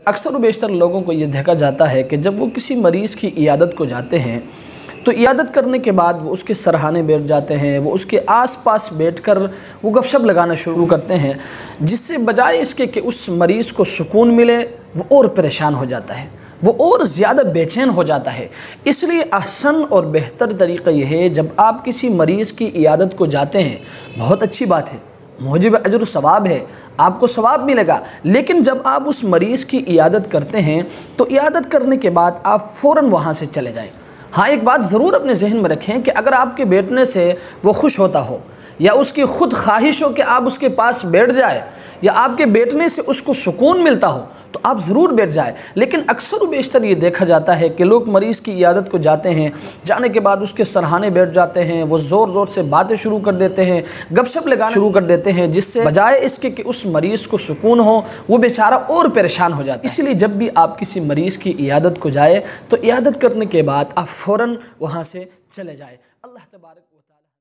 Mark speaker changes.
Speaker 1: اکثر و بیشتر لوگوں کو یہ دیکھا جاتا ہے کہ جب وہ کسی مریض کی عیادت کو جاتے ہیں تو عیادت کرنے کے بعد وہ اس کے سرہانے بیٹھ جاتے ہیں، وہ اس کے آس پاس بیٹھ کر وہ گپ شپ لگانا شروع کرتے ہیں، جس سے بجائے اس کے کہ اس مریض کو سکون ملے وہ اور پریشان ہو جاتا ہے، وہ اور زیادہ بے چین ہو جاتا ہے۔ اس لیے احسن اور بہتر طریقہ یہ ہے جب آپ کسی مریض کی عیادت کو جاتے ہیں، بہت اچھی بات ہے، موجب اجر و ثواب ہے، آپ کو ثواب ملے گا، لیکن جب آپ اس مریض کی عیادت کرتے ہیں تو عیادت کرنے کے بعد آپ فوراً وہاں سے چلے جائیں۔ ہاں، ایک بات ضرور اپنے ذہن میں رکھیں کہ اگر آپ کے بیٹھنے سے وہ خوش ہوتا ہو یا اس کی خود خواہش ہو کہ آپ اس کے پاس بیٹھ جائے یا آپ کے بیٹھنے سے اس کو سکون ملتا ہو تو آپ ضرور بیٹھ جائیں، لیکن اکثر و بیشتر یہ دیکھا جاتا ہے کہ لوگ مریض کی عیادت کو جاتے ہیں، جانے کے بعد اس کے سرہانے بیٹھ جاتے ہیں، وہ زور زور سے باتیں شروع کر دیتے ہیں، گپ شپ لگانا شروع کر دیتے ہیں، جس سے بجائے اس کے کہ اس مریض کو سکون ہو وہ بیچارہ اور پریشان ہو جاتا ہے۔ اس لیے جب بھی آپ کسی مریض کی عیادت کو جائے تو عیادت کرنے کے بعد آپ فوراً وہاں سے چلے جائیں۔ اللہ تبارک و تعالی